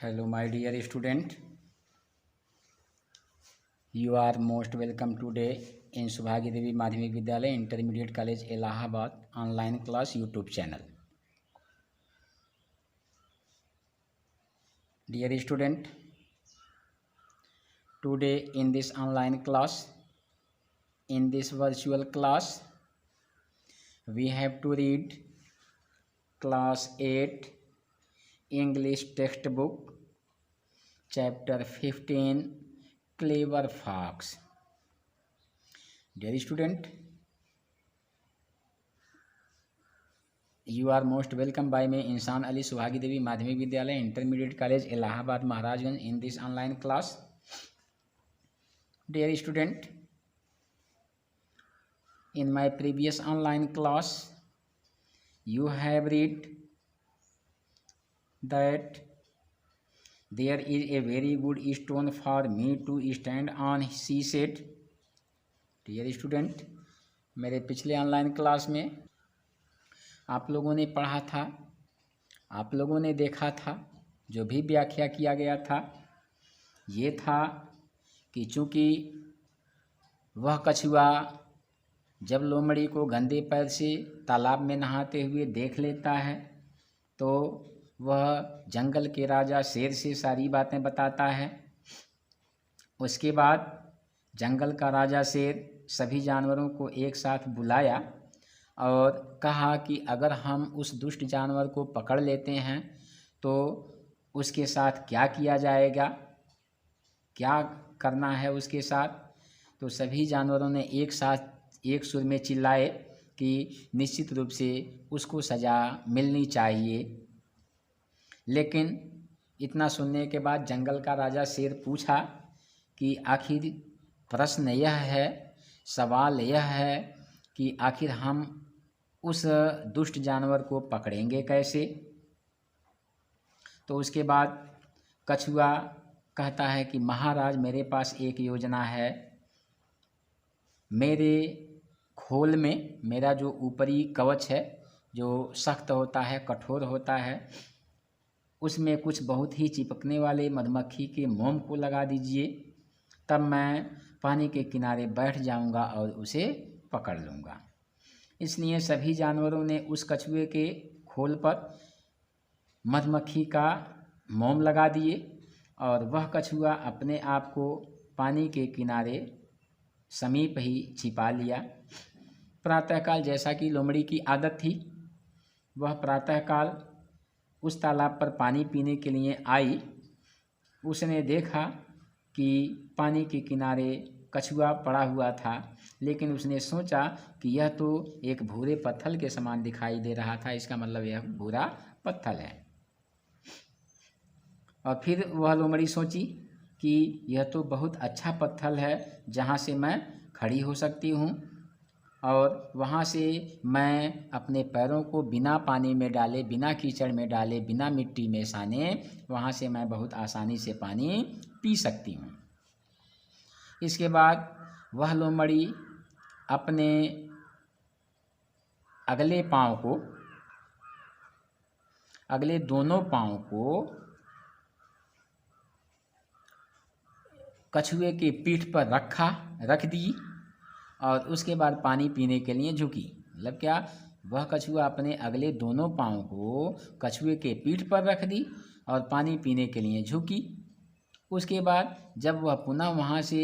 Hello, my dear student. You are most welcome today in Subhagi Devi Madhyamik Vidyalaya Intermediate College Allahabad online class YouTube channel. Dear student, today in this online class, in this virtual class, we have to read class 8 English textbook chapter 15 Clever Fox. Dear student, you are most welcome by me इंसान अली सुहागी देवी माध्यमिक विद्यालय intermediate college Allahabad Maharajganj in this online class. Dear student, in my previous online class you have read that there is a very good stone for me to stand on, she said. Dear student, मेरे पिछले online class में आप लोगों ने पढ़ा था, आप लोगों ने देखा था, जो भी व्याख्या किया गया था ये था कि चूँकि वह कछुआ जब लोमड़ी को गंदे पैर से तालाब में नहाते हुए देख लेता है तो वह जंगल के राजा शेर से सारी बातें बताता है। उसके बाद जंगल का राजा शेर सभी जानवरों को एक साथ बुलाया और कहा कि अगर हम उस दुष्ट जानवर को पकड़ लेते हैं तो उसके साथ क्या किया जाएगा, क्या करना है उसके साथ। तो सभी जानवरों ने एक साथ एक सुर में चिल्लाए कि निश्चित रूप से उसको सज़ा मिलनी चाहिए। लेकिन इतना सुनने के बाद जंगल का राजा शेर पूछा कि आखिर प्रश्न यह है, सवाल यह है कि आखिर हम उस दुष्ट जानवर को पकड़ेंगे कैसे। तो उसके बाद कछुआ कहता है कि महाराज मेरे पास एक योजना है। मेरे खोल में मेरा जो ऊपरी कवच है जो सख्त होता है, कठोर होता है, उसमें कुछ बहुत ही चिपकने वाले मधुमक्खी के मोम को लगा दीजिए, तब मैं पानी के किनारे बैठ जाऊंगा और उसे पकड़ लूँगा। इसलिए सभी जानवरों ने उस कछुए के खोल पर मधुमक्खी का मोम लगा दिए और वह कछुआ अपने आप को पानी के किनारे समीप ही छिपा लिया। प्रातःकाल जैसा कि लोमड़ी की आदत थी, वह प्रातःकाल उस तालाब पर पानी पीने के लिए आई। उसने देखा कि पानी के किनारे कछुआ पड़ा हुआ था, लेकिन उसने सोचा कि यह तो एक भूरे पत्थर के समान दिखाई दे रहा था, इसका मतलब यह भूरा पत्थर है। और फिर वह लोमड़ी सोची कि यह तो बहुत अच्छा पत्थर है जहाँ से मैं खड़ी हो सकती हूँ और वहाँ से मैं अपने पैरों को बिना पानी में डाले, बिना कीचड़ में डाले, बिना मिट्टी में साने, वहाँ से मैं बहुत आसानी से पानी पी सकती हूँ। इसके बाद वह लोमड़ी अपने अगले दोनों पाँव को कछुए के पीठ पर रख दी और उसके बाद पानी पीने के लिए झुकी। मतलब क्या, वह कछुआ अपने अगले दोनों पाँव को कछुए के पीठ पर रख दी और पानी पीने के लिए झुकी। उसके बाद जब वह पुनः वहाँ से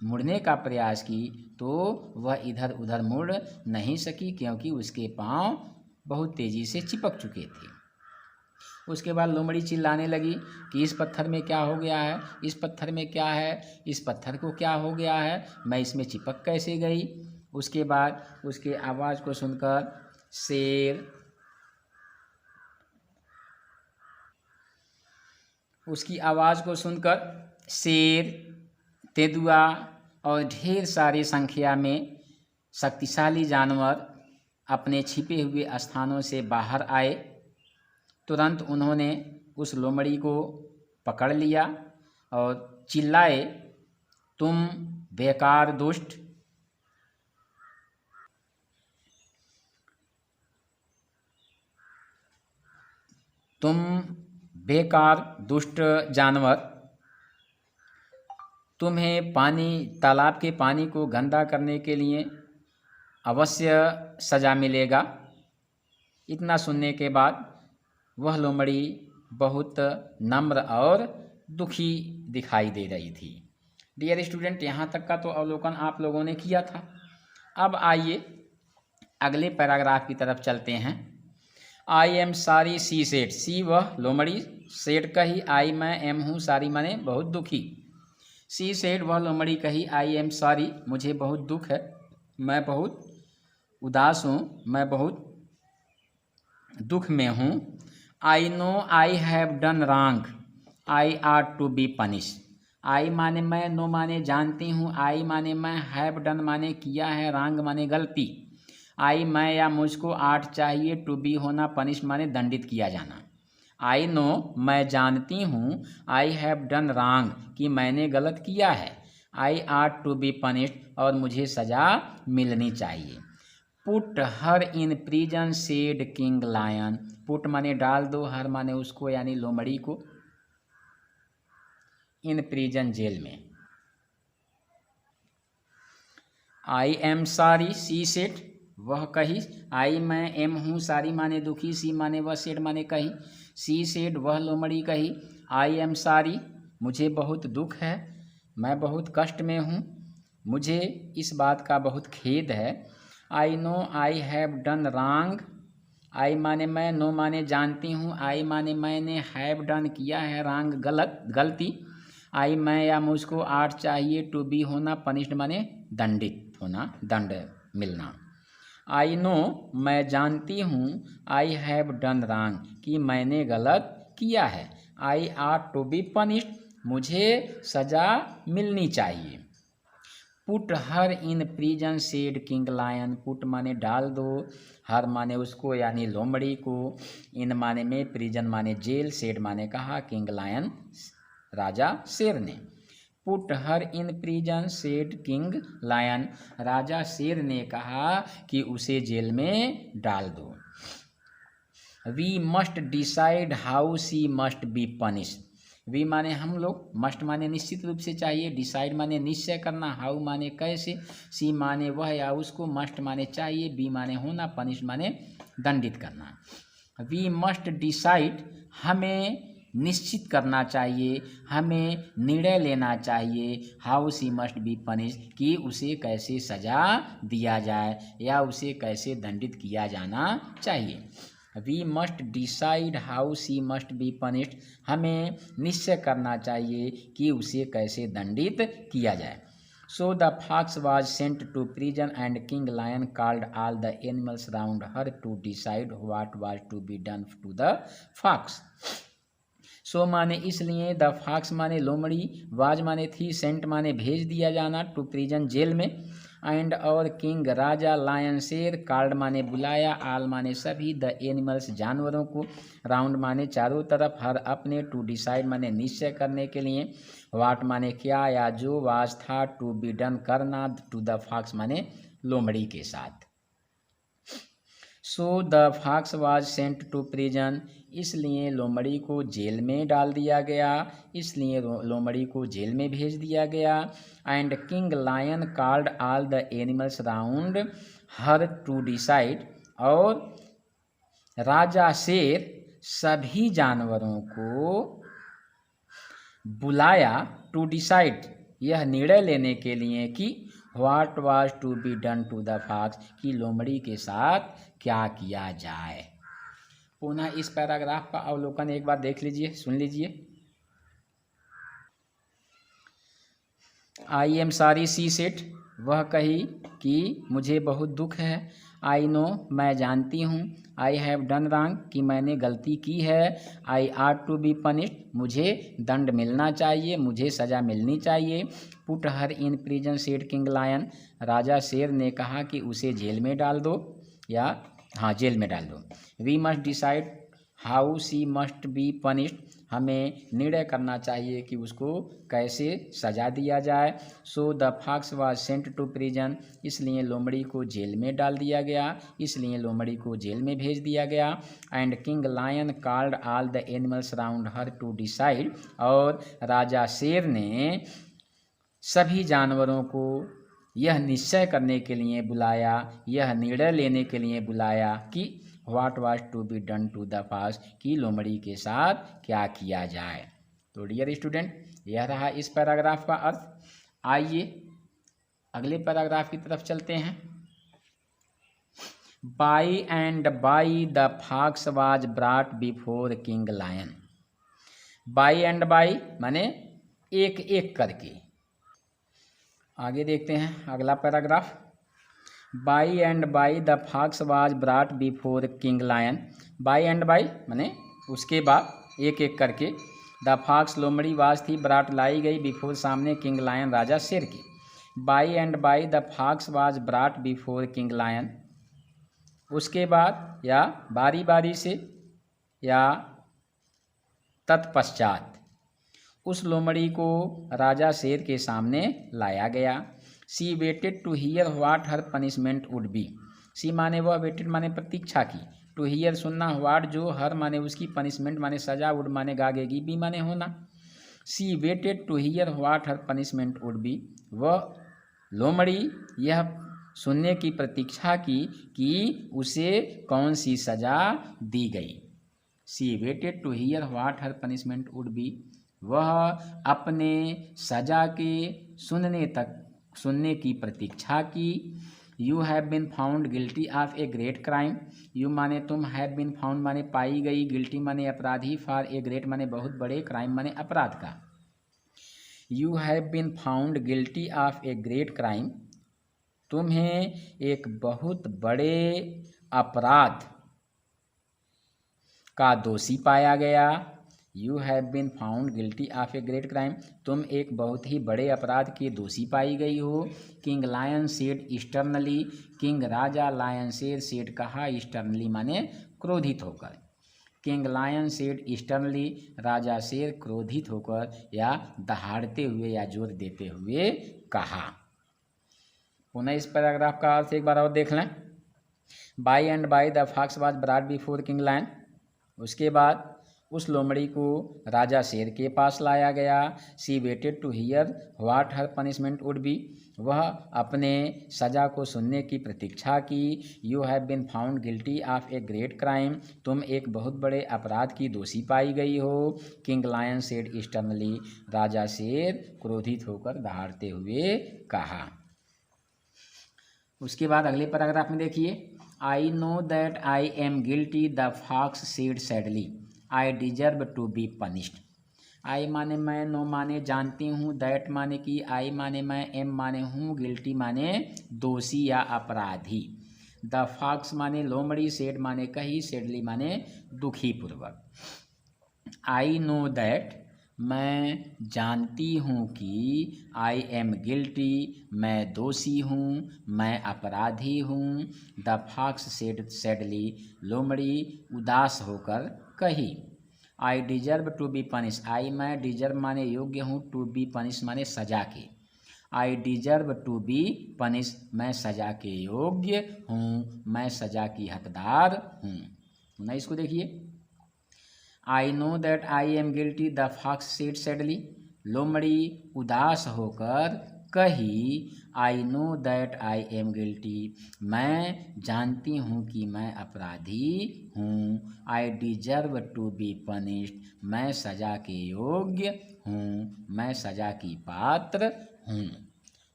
मुड़ने का प्रयास की तो वह इधर उधर मुड़ नहीं सकी, क्योंकि उसके पाँव बहुत तेज़ी से चिपक चुके थे। उसके बाद लोमड़ी चिल्लाने लगी कि इस पत्थर में क्या हो गया है, इस पत्थर में क्या है, इस पत्थर को क्या हो गया है, मैं इसमें चिपक कैसे गई। उसके बाद उसके आवाज़ को सुनकर शेर, तेंदुआ और ढेर सारी संख्या में शक्तिशाली जानवर अपने छिपे हुए स्थानों से बाहर आए। तुरंत उन्होंने उस लोमड़ी को पकड़ लिया और चिल्लाए, तुम बेकार दुष्ट, तुम बेकार दुष्ट जानवर, तुम्हें तालाब के पानी को गंदा करने के लिए अवश्य सज़ा मिलेगा। इतना सुनने के बाद वह लोमड़ी बहुत नम्र और दुखी दिखाई दे रही थी। डियर स्टूडेंट, यहाँ तक का तो अवलोकन आप लोगों ने किया था। अब आइए अगले पैराग्राफ की तरफ चलते हैं। I am sorry she said, she वह लोमड़ी, सेड कही, आई मैं एम हूँ, सॉरी माने बहुत दुखी। सी सेड वह लोमड़ी कही, आई एम सॉरी मुझे बहुत दुख है, मैं बहुत उदास हूँ, मैं बहुत दुख में हूँ। I know I have done wrong, I are to be punish. I माने मैं, नो माने जानती हूँ, आई माने मैं, हैव डन माने किया है, रॉन्ग माने गलती। आई मैं या मुझको, आर्ट चाहिए, टू बी होना, पनिश माने दंडित किया जाना। आई नो मैं जानती हूँ, आई हैव डन रॉन्ग कि मैंने गलत किया है, I are to be punished और मुझे सज़ा मिलनी चाहिए। Put her in prison said king Lion, put माने डाल दो, हर माने उसको यानी लोमड़ी को, इन प्रिजन जेल में। आई एम सॉरी सी सेड वह कही, आई मैं एम हूँ, सॉरी माने दुखी, सी माने वह, सेड माने कही। सी सेड वह लोमड़ी कही, आई एम सॉरी मुझे बहुत दुख है, मैं बहुत कष्ट में हूँ, मुझे इस बात का बहुत खेद है। I know I have done wrong, I माने मैं, नो माने जानती हूँ, आई माने मैंने, हैव डन किया है, रॉन्ग गलती। आई मैं या मुझको, आर्ट चाहिए, टू बी होना, पनिश्ड माने दंडित होना, दंड मिलना। आई नो मैं जानती हूँ, आई हैव डन रॉन्ग कि मैंने गलत किया है, I are to be punished मुझे सज़ा मिलनी चाहिए। Put her in prison said king Lion, put माने डाल दो, हर माने उसको यानी लोमड़ी को, इन माने में, प्रिजन माने जेल, सेड माने कहा, किंग लायन राजा शेर ने। Put her in prison said king lion, राजा शेर ने कहा कि उसे जेल में डाल दो। We must decide how she must be punished, we माने हम लोग, मस्ट माने निश्चित रूप से चाहिए, डिसाइड माने निश्चय करना, हाउ माने कैसे, सी माने वह या उसको, मस्ट माने चाहिए, बी माने होना, पनिश माने दंडित करना। वी मस्ट डिसाइड हमें निश्चित करना चाहिए, हमें निर्णय लेना चाहिए, how she must be punish कि उसे कैसे सज़ा दिया जाए या उसे कैसे दंडित किया जाना चाहिए। We must decide how she must be punished, हमें निश्चय करना चाहिए कि उसे कैसे दंडित किया जाए। So the fox was sent to prison and king lion called all the animals round her to decide what was to be done to the fox. So माने इसलिए, द फॉक्स माने लोमड़ी, वाज माने थी, सेंट माने भेज दिया जाना, टू प्रिजन जेल में, एंड और किंग राजा, लायन शेर, कॉल्ड माने बुलाया, आल माने सभी, द एनिमल्स जानवरों को, राउंड माने चारों तरफ, हर अपने, टू डिसाइड माने निश्चय करने के लिए, वाट माने क्या या जो, वाज था, टू बी डन करना, टू द फॉक्स माने लोमड़ी के साथ। So the fox was sent to prison, इसलिए लोमड़ी को जेल में डाल दिया गया, इसलिए लोमड़ी को जेल में भेज दिया गया। And king lion called all the animals round her to decide, और राजा शेर सभी जानवरों को बुलाया, टू डिसाइड यह निर्णय लेने के लिए कि what was to be done to the fox कि लोमड़ी के साथ क्या किया जाए। पुनः इस पैराग्राफ का अवलोकन एक बार देख लीजिए, सुन लीजिए। आई एम सॉरी सी सेड वह कही कि मुझे बहुत दुख है, आई नो मैं जानती हूँ, आई हैव डन रॉन्ग कि मैंने गलती की है, I are to be punished मुझे दंड मिलना चाहिए, मुझे सज़ा मिलनी चाहिए। Put her in prison said king lion, राजा शेर ने कहा कि उसे जेल में डाल दो, या हाँ जेल में डाल दो। We must decide how she must be punished, हमें निर्णय करना चाहिए कि उसको कैसे सजा दिया जाए। So the fox was sent to prison, इसलिए लोमड़ी को जेल में डाल दिया गया, इसलिए लोमड़ी को जेल में भेज दिया गया। And king lion called all the animals around her to decide, और राजा शेर ने सभी जानवरों को यह निश्चय करने के लिए बुलाया, यह निर्णय लेने के लिए बुलाया कि what was to be done to the fox, कि लोमड़ी के साथ क्या किया जाए। तो डियर स्टूडेंट, यह रहा इस पैराग्राफ का अर्थ। आइए अगले पैराग्राफ की तरफ चलते हैं। By and by the fox was brought before king Lion. By and by माने एक एक करके। आगे देखते हैं अगला paragraph. By and by the fox was brought before king Lion. By and by माने उसके बाद एक एक करके। द फॉक्स लोमड़ी वाज थी ब्रॉट लाई गई बिफोर सामने किंग लायन राजा शेर के। By and by the fox was brought before king lion, उसके बाद या बारी बारी से या तत्पश्चात उस लोमड़ी को राजा शेर के सामने लाया गया। She waited to hear what her punishment would be. She माने वह, वेटेड माने प्रतीक्षा की, टू हियर सुनना, व्हाट जो, हर माने उसकी, पनिशमेंट माने सजा, वुड माने गागेगी, बी माने होना। She waited to hear what her punishment would be, वह लोमड़ी यह सुनने की प्रतीक्षा की कि उसे कौन सी सजा दी गई। She waited to hear what her punishment would be, वह अपने सजा के सुनने की प्रतीक्षा की। You have been found guilty of a great crime. You माने तुम, हैव बीन फाउंड माने पाई गई, गिल्टी माने अपराधी, फॉर ए ग्रेट माने बहुत बड़े, क्राइम माने अपराध का। You have been found guilty of a great crime, तुम्हें एक बहुत बड़े अपराध का दोषी पाया गया। You have been found guilty of a great crime, तुम एक बहुत ही बड़े अपराध के दोषी पाई गई हो। King lion said sternly, king राजा लायन शेर सेड कहा, ईस्टर्नली माने क्रोधित होकर। किंग लायन सेड ईस्टर्नली, राजा शेर क्रोधित होकर या दहाड़ते हुए या जोर देते हुए कहा। पुनः इस पैराग्राफ का अर्थ एक बार और देख लें। By and by the fox was brought before king lion, उसके बाद उस लोमड़ी को राजा शेर के पास लाया गया। She waited to hear what her punishment would be, वह अपने सजा को सुनने की प्रतीक्षा की। You have been found guilty of a great crime, तुम एक बहुत बड़े अपराध की दोषी पाई गई हो। किंग लायन सेड ईस्टर्नली, राजा शेर क्रोधित होकर दहाड़ते हुए कहा। उसके बाद अगले पैराग्राफ में देखिए। I know that I am guilty, the fox said sadly, I deserve to be punished. I माने मैं, नो माने जानती हूँ, दैट माने कि, आई माने मैं, एम माने हूँ, गिल्टी माने दोषी या अपराधी। द फॉक्स माने लोमड़ी, सेड माने कही, सेडली माने दुखी पूर्वक। आई नो दैट, मैं जानती हूँ कि, आई एम गिल्टी, मैं दोषी हूँ, मैं अपराधी हूँ। द फॉक्स सेड सैडली, लोमड़ी उदास होकर कही। I deserve to be punish, I मैं, डिजर्व माने योग्य हूँ, टू बी पनिश माने सजा के। I deserve to be punish, मैं सजा के योग्य हूँ, मैं सजा की हकदार हूँ। ना इसको देखिए। I know that I am guilty, the fox said sadly, लोमड़ी उदास होकर कही। I know that I am guilty, मैं जानती हूँ कि मैं अपराधी हूँ। I deserve to be punished, मैं सजा के योग्य हूँ, मैं सजा की पात्र हूँ।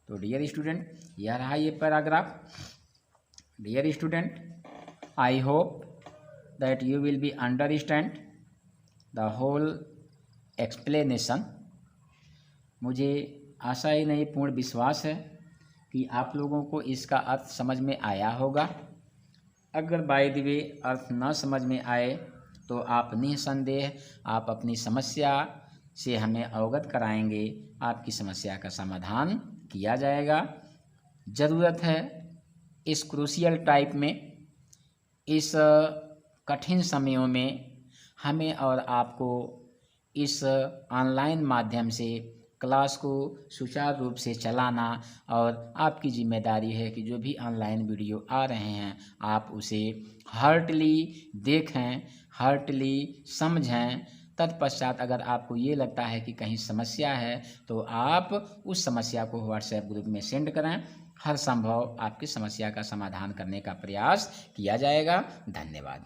तो डियर स्टूडेंट, यह रहा ये paragraph. Dear student, I hope that you will be understand the whole explanation. मुझे आशा ही नहीं पूर्ण विश्वास है कि आप लोगों को इसका अर्थ समझ में आया होगा। अगर बाय द वे अर्थ न समझ में आए तो आप निसंदेह आप अपनी समस्या से हमें अवगत कराएंगे, आपकी समस्या का समाधान किया जाएगा। ज़रूरत है इस क्रूशियल टाइप में, इस कठिन समयों में हमें और आपको इस ऑनलाइन माध्यम से क्लास को सुचारू रूप से चलाना और आपकी जिम्मेदारी है कि जो भी ऑनलाइन वीडियो आ रहे हैं आप उसे हार्टली देखें, हार्टली समझें। तत्पश्चात अगर आपको ये लगता है कि कहीं समस्या है तो आप उस समस्या को व्हाट्सएप ग्रुप में सेंड करें। हर संभव आपकी समस्या का समाधान करने का प्रयास किया जाएगा। धन्यवाद।